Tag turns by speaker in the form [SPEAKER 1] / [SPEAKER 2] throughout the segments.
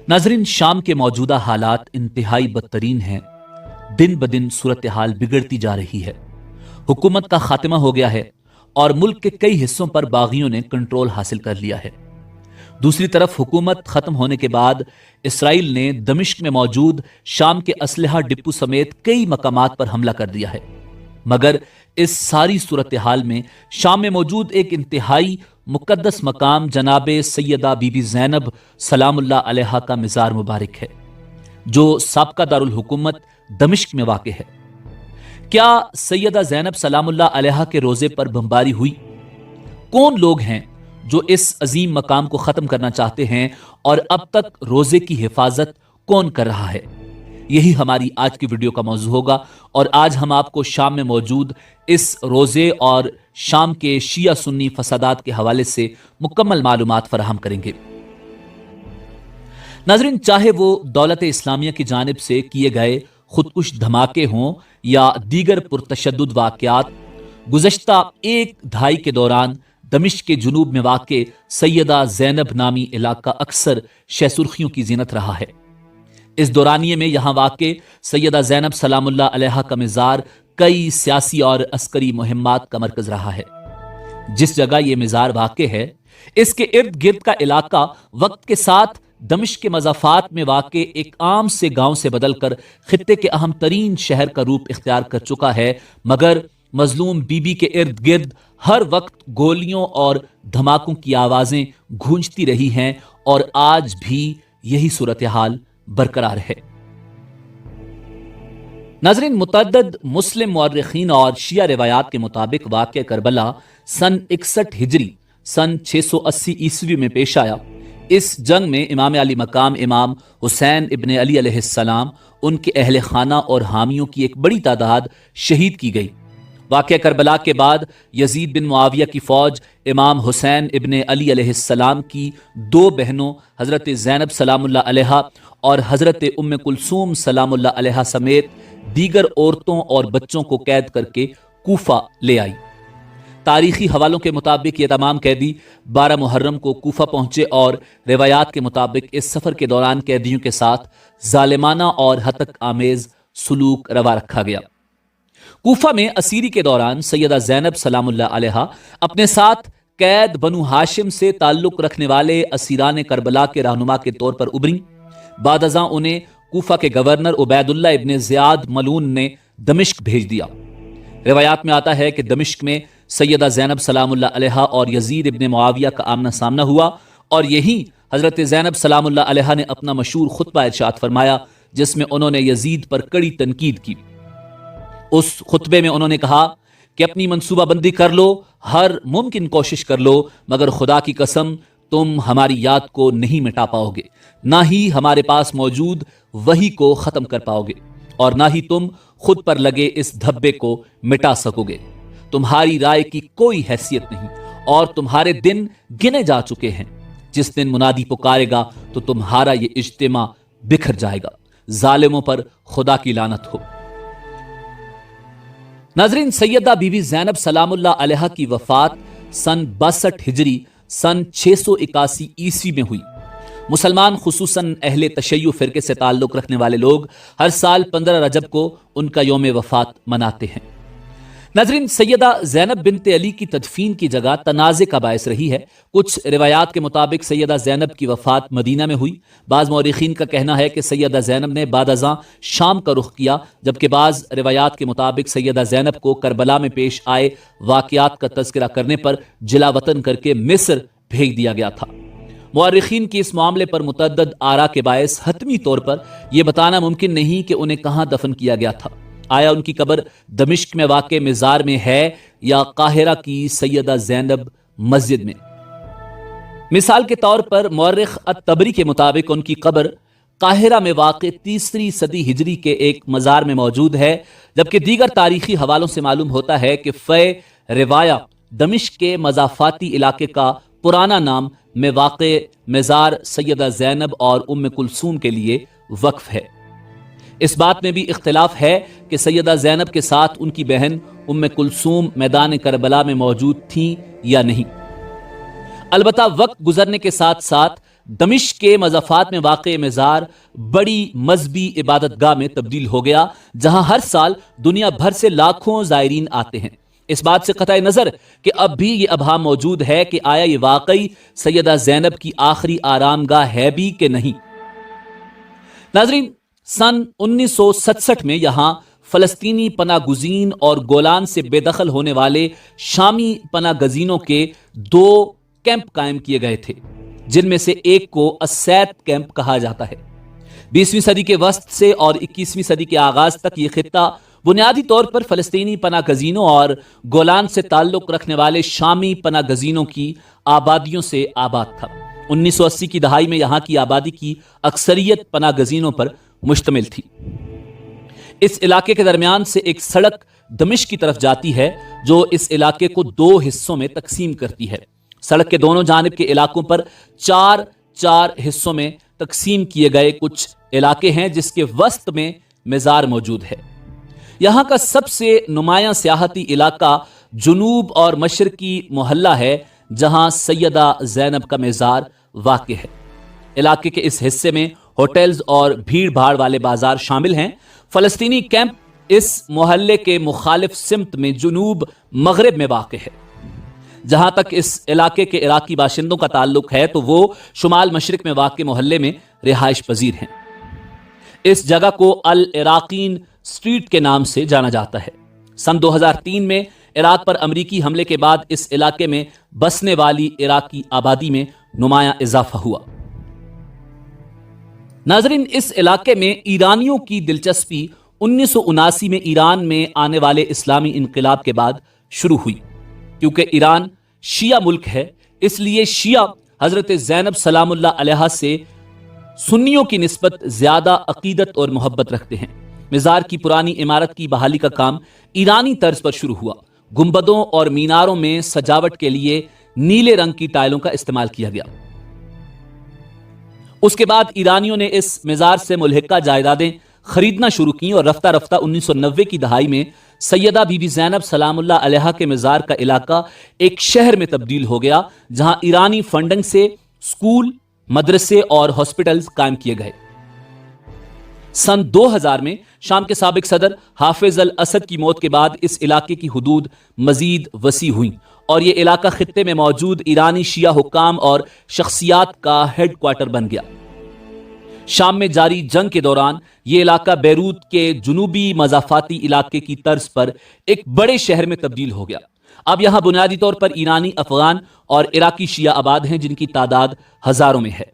[SPEAKER 1] नाजरीन, शाम के मौजूदा हालात इंतहाई बदतरीन हैं। दिन ब दिन सूरत हाल बिगड़ती जा रही है। हुकूमत का खात्मा हो गया है और मुल्क के कई हिस्सों पर बागियों ने कंट्रोल हासिल कर लिया है। दूसरी तरफ हुकूमत खत्म होने के बाद इसराइल ने दमिश्क में मौजूद शाम के असलहा डिपो समेत कई मकामात पर हमला कर दिया है। मगर इस सारी सूरत हाल में शाम में मौजूद एक इंतहाई मुकद्दस मकाम जनाबे सैयदा बीबी ज़ैनब सलामुल्लाह अलैहा का मिज़ार मुबारक है, जो साबका दारुल हुकूमत दमिश्क में वाक़ है। क्या सैयदा ज़ैनब सलामुल्लाह अलैहा के रोज़े पर बमबारी हुई? कौन लोग हैं जो इस अजीम मकाम को ख़त्म करना चाहते हैं और अब तक रोज़े की हिफाजत कौन कर रहा है? यही हमारी आज की वीडियो का मौजू होगा और आज हम आपको शाम में मौजूद इस रोज़े और शाम के शिया सुन्नी फसादात के हवाले से मुकम्मल मालूमात फराहम करेंगे। नाज़रीन, चाहे वो दौलत इस्लामिया की जानिब से किए गए खुदकुश धमाके हों या दीगर पुरतशद्दुद वाक़यात, गुज़श्ता एक दहाई के दौरान दमिश्क के जुनूब में वाक़े सैयदा ज़ैनब नामी इलाका अक्सर शहसुर्खियों की ज़ीनत रहा है। इस दौरानिये में यहाँ वाक़े सैयदा ज़ैनब सलामुल्लाह अलैहा का मिज़ार कई सियासी और अस्करी मुहिम्मात का मरकज़ रहा है। जिस जगह ये मिज़ार वाक़े है, इसके इर्द गिर्द का इलाका वक्त के साथ दमिश्क के मज़ाफ़ात में वाक़े एक आम से गांव से बदलकर खित्ते के अहम तरीन शहर का रूप इख्तियार कर चुका है। मगर मजलूम बीबी के इर्द गिर्द हर वक्त गोलियों और धमाकों की आवाज़ें गूंजती रही हैं और आज भी यही सूरत हाल बरकरार है। नाज़रीन, मुतअद्दिद मुस्लिम मुअर्रिखीन और शिया रिवायात के मुताबिक वाक़या करबला सन 61 हिजरी सन 680 ईस्वी में पेश आया। इस जंग में इमाम अली मकाम इमाम हुसैन इब्ने अली अलैहिस्सलाम, उनके अहले खाना और हामियों की एक बड़ी तादाद शहीद की गई। वाक़या करबला के बाद यजीद बिन मुआविया की फ़ौज इमाम हुसैन इब्ने अली अलैहिस्सलाम की दो बहनों हज़रत ज़ैनब सलामुल्लाह अलैहा और हज़रत उम्मे कुलसूम सलामुल्लाह अलैहा समेत दीगर औरतों और बच्चों को कैद करके कूफा ले आई। तारीखी हवालों के मुताबिक ये तमाम कैदी 12 मुहर्रम को कूफा पहुंचे और रिवायात के मुताबिक इस सफ़र के दौरान कैदियों के साथ जालिमाना और हतक आमेज सलूक रवा रखा गया। कूफा में असीरी के दौरान सैयदा ज़ैनब सलामुल्लाह अलैहा अपने साथ कैद बनु हाशिम से ताल्लुक रखने वाले असीरान करबला के रहनुमा के तौर पर उभरी। बाद अज़ां उन्हें कूफा के गवर्नर उबैदुल्लाह इब्ने ज़ियाद मलून ने दमिश्क भेज दिया। रिवायात में आता है कि दमिश्क में सैयदा ज़ैनब सलामुल्लाह अलैहा और यजीद इब्ने मुआविया का आमना सामना हुआ और यही हज़रत ज़ैनब सलामुल्लाह अलैहा ने अपना मशहूर खुतबा इरशाद फरमाया, जिसमें उन्होंने यजीद पर कड़ी तनकीद की। उस खुतबे में उन्होंने कहा कि अपनी मनसूबाबंदी कर लो, हर मुमकिन कोशिश कर लो, मगर खुदा की कसम तुम हमारी याद को नहीं मिटा पाओगे, ना ही हमारे पास मौजूद वही को ख़त्म कर पाओगे और ना ही तुम खुद पर लगे इस धब्बे को मिटा सकोगे। तुम्हारी राय की कोई हैसियत नहीं और तुम्हारे दिन गिने जा चुके हैं। जिस दिन मुनादी पुकारेगा तो तुम्हारा ये इज्तिमा बिखर जाएगा। जालिमों पर खुदा की लानत हो। नाज़रीन, सैयदा बीबी ज़ैनब सलामुल्लाह अलैहा की वफ़ात सन 62 हिजरी सन 681 ईस्वी में हुई। मुसलमान खुसूसन अहले तशय्युअ फ़िरके से ताल्लुक़ रखने वाले लोग हर साल 15 रजब को उनका यौम वफ़ात मनाते हैं। नाज़रीन, सैयदा ज़ैनब बिनते अली की तदफीन की जगह तनाज़े का बायस रही है। कुछ रिवायात के मुताबिक सैयदा ज़ैनब की वफ़ात मदीना में हुई। बाज़ मौरिखीन का कहना है कि सैयदा ज़ैनब ने बाद अज़ां शाम का रुख किया, जबकि बाज़ रिवायात के मुताबिक सैयदा ज़ैनब को करबला में पेश आए वाक़यात का तज़किरा करने पर जिला वतन करके मिस्र भेज दिया गया था। मौरिखीन की इस मामले पर मुतअद्दिद आरा के बायस हतमी तौर पर यह बताना मुमकिन नहीं कि उन्हें कहाँ दफन किया गया था। आया उनकी कब्र दमिश्क में वाक़े मिज़ार में है या काहिरा की सैयदा ज़ैनब मस्जिद में। मिसाल के तौर पर मौरिख अत-तबरी के मुताबिक उनकी कब्र काहिरा में वाक़े 3री सदी हिजरी के एक मज़ार में मौजूद है, जबकि दीगर तारीखी हवालों से मालूम होता है कि फ़े रिवाया दमिश्क के मज़ाफ़ाती इलाके का पुराना नाम में वाक़े मज़ार सैयदा ज़ैनब और उम्मे कुलसूम के लिए वक्फ है। इस बात में भी इख्तिलाफ है कि सैयदा ज़ैनब के साथ उनकी बहन उम्मे कुलसूम मैदान करबला में मौजूद थीं या नहीं। अलबत्ता वक्त गुजरने के साथ साथ دمشق کے مضافات میں واقع مزار بڑی مذہبی عبادت گاہ میں تبدیل ہو گیا، جہاں ہر سال دنیا بھر سے لاکھوں زائرین آتے ہیں۔ اس بات سے قطع نظر کہ اب بھی یہ ابہام موجود ہے کہ آیا یہ واقعی سیدہ زینب کی آخری آرام گاہ ہے بھی کہ نہیں۔ ناظرین، سن 1967 میں یہاں فلسطینی پناہ گزین اور گولان سے بے دخل ہونے والے شامی پناہ گزینوں کے 2 کیمپ قائم کیے گئے تھے، جن میں سے ایک کو السیت کیمپ کہا جاتا ہے۔ 20ویں صدی کے وسط سے اور 21ویں صدی کے آغاز تک یہ خطہ بنیادی طور پر فلسطینی پناہ گزینوں اور گولان سے تعلق رکھنے والے شامی پناہ گزینوں کی آبادیوں سے آباد تھا۔ 1980 کی دہائی میں یہاں کی آبادی کی اکثریت پناہ گزینوں پر مشتمل تھی۔ اس علاقے کے درمیان سے ایک سڑک دمشق کی طرف جاتی ہے جو اس علاقے کو 2 حصوں میں تقسیم کرتی ہے۔ سڑک کے دونوں جانب کے علاقوں پر 4 حصوں میں تقسیم کیے گئے کچھ علاقے ہیں، جس کے وسط میں مزار موجود ہے۔ یہاں کا سب سے نمایاں سیاحتی علاقہ جنوب اور مشرقی محلہ ہے، جہاں سیدہ زینب کا مزار واقع ہے۔ علاقے کے اس حصے میں ہوٹلز اور بھیڑ بھاڑ والے بازار شامل ہیں۔ فلسطینی کیمپ اس محلے کے مخالف سمت میں جنوب مغرب میں واقع ہے۔ جہاں تک اس علاقے کے عراقی باشندوں کا تعلق ہے تو وہ شمال مشرق میں واقع محلے میں رہائش پذیر ہیں۔ اس جگہ کو العراقین سٹریٹ کے نام سے جانا جاتا ہے۔ سن 2003 میں عراق پر امریکی حملے کے بعد اس علاقے میں بسنے والی عراقی آبادی میں نمایاں اضافہ ہوا۔ ناظرین، اس علاقے میں ایرانیوں کی دلچسپی 1979 میں ایران میں آنے والے اسلامی انقلاب کے بعد شروع ہوئی۔ کیونکہ ایران شیعہ ملک ہے، اس لیے شیعہ حضرت زینب سلام اللہ علیہا سے سنیوں کی نسبت زیادہ عقیدت اور محبت رکھتے ہیں۔ مزار کی پرانی عمارت کی بحالی کا کام ایرانی طرز پر شروع ہوا۔ گنبدوں اور میناروں میں سجاوٹ کے لیے نیلے رنگ کی ٹائلوں کا استعمال کیا گیا۔ اس کے بعد ایرانیوں نے اس مزار سے ملحقہ جائیدادیں خریدنا شروع کی اور رفتہ رفتہ 1990 کی دہائی میں سیدہ بی بی زینب سلام اللہ علیہا کے مزار کا علاقہ ایک شہر میں تبدیل ہو گیا، جہاں ایرانی فنڈنگ سے اسکول، مدرسے اور ہاسپٹلز قائم کیے گئے۔ سن 2000 میں شام کے سابق صدر حافظ الاسد کی موت کے بعد اس علاقے کی حدود مزید وسیع ہوئیں اور یہ علاقہ خطے میں موجود ایرانی شیعہ حکام اور شخصیات کا ہیڈ کوارٹر بن گیا۔ شام میں جاری جنگ کے دوران یہ علاقہ بیروت کے جنوبی مضافاتی علاقے کی طرز پر ایک بڑے شہر میں تبدیل ہو گیا۔ اب یہاں بنیادی طور پر ایرانی، افغان اور عراقی شیعہ آباد ہیں، جن کی تعداد ہزاروں میں ہے۔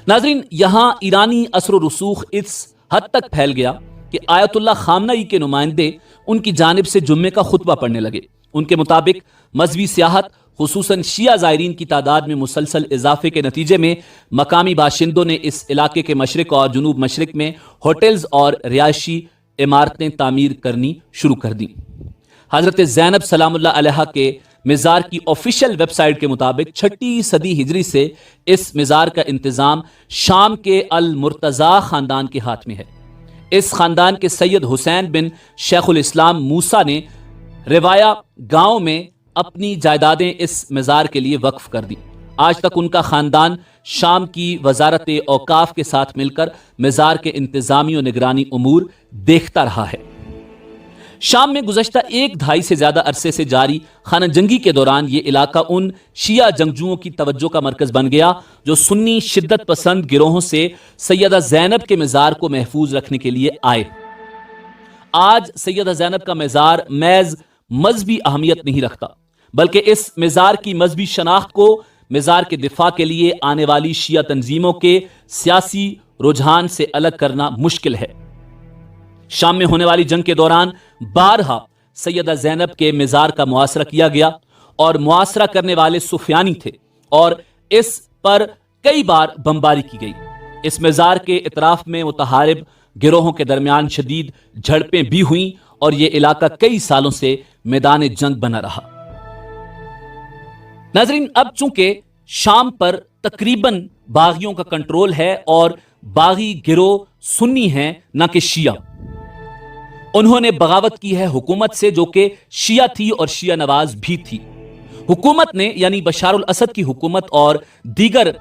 [SPEAKER 1] ناظرین، یہاں ایرانی اثر و رسوخ اس حد تک پھیل گیا کہ آیت اللہ خامنئی کے نمائندے ان کی جانب سے جمعے کا خطبہ پڑھنے لگے۔ ان کے مطابق مذہبی سیاحت، خصوصاً شیعہ زائرین کی تعداد میں مسلسل اضافے کے نتیجے میں مقامی باشندوں نے اس علاقے کے مشرق اور جنوب مشرق میں ہوٹلز اور رہائشی عمارتیں تعمیر کرنی شروع کر دیں۔ حضرت زینب سلام اللہ علیہا کے مزار کی آفیشیل ویب سائٹ کے مطابق 6 صدی ہجری سے اس مزار کا انتظام شام کے المرتضی خاندان کے ہاتھ میں ہے۔ اس خاندان کے سید حسین بن شیخ الاسلام موسیٰ نے روایا گاؤں میں اپنی جائیدادیں اس مزار کے لیے وقف کر دی۔ آج تک ان کا خاندان شام کی وزارت اوقاف کے ساتھ مل کر مزار کے انتظامی و نگرانی امور دیکھتا رہا ہے۔ شام میں گزشتہ 1 دہائی سے زیادہ عرصے سے جاری خانہ جنگی کے دوران یہ علاقہ ان شیعہ جنگجوؤں کی توجہ کا مرکز بن گیا جو سنی شدت پسند گروہوں سے سیدہ زینب کے مزار کو محفوظ رکھنے کے لیے آئے۔ آج سیدہ زینب کا مزار محض مذہبی اہمیت نہیں رکھتا، بلکہ اس مزار کی مذہبی شناخت کو مزار کے دفاع کے لیے آنے والی شیعہ تنظیموں کے سیاسی رجحان سے الگ کرنا مشکل ہے۔ شام میں ہونے والی جنگ کے دوران بارہا سیدہ زینب کے مزار کا محاصرہ کیا گیا اور محاصرہ کرنے والے سفیانی تھے اور اس پر کئی بار بمباری کی گئی۔ اس مزار کے اطراف میں متحارب گروہوں کے درمیان شدید جھڑپیں بھی ہوئیں اور یہ علاقہ کئی سالوں سے میدان جنگ بنا رہا۔ ناظرین، اب چونکہ شام پر تقریباً باغیوں کا کنٹرول ہے اور باغی گروہ سنی ہیں نہ کہ شیعہ، انہوں نے بغاوت کی ہے حکومت سے جو کہ شیعہ تھی اور شیعہ نواز بھی تھی۔ हुकूमत ने यानी बशार अल असद की हुकूमत और दीगर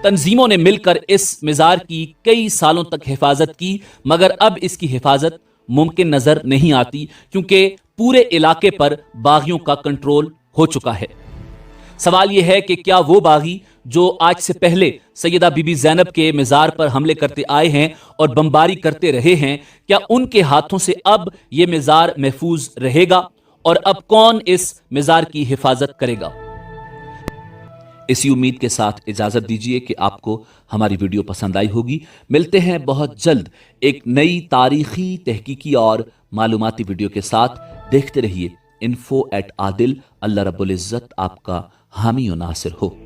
[SPEAKER 1] तंजीमों ने मिलकर इस मज़ार की कई सालों तक हिफाजत की, मगर अब इसकी हिफाजत मुमकिन नजर नहीं आती क्योंकि पूरे इलाके पर बागियों का कंट्रोल हो चुका है। सवाल यह है कि क्या वो बागी जो आज से पहले सैयदा बीबी ज़ैनब के मज़ार पर हमले करते आए हैं और बमबारी करते रहे हैं, क्या उनके हाथों से अब ये मज़ार महफूज रहेगा और अब कौन इस मज़ार की हिफाजत करेगा? इसी उम्मीद के साथ इजाजत दीजिए कि आपको हमारी वीडियो पसंद आई होगी। मिलते हैं बहुत जल्द एक नई तारीखी, तहकीकी और मालूमाती वीडियो के साथ। देखते रहिए info@adil। अल्लाह रब्बुल इज़्ज़त आपका हामी और नासिर हो।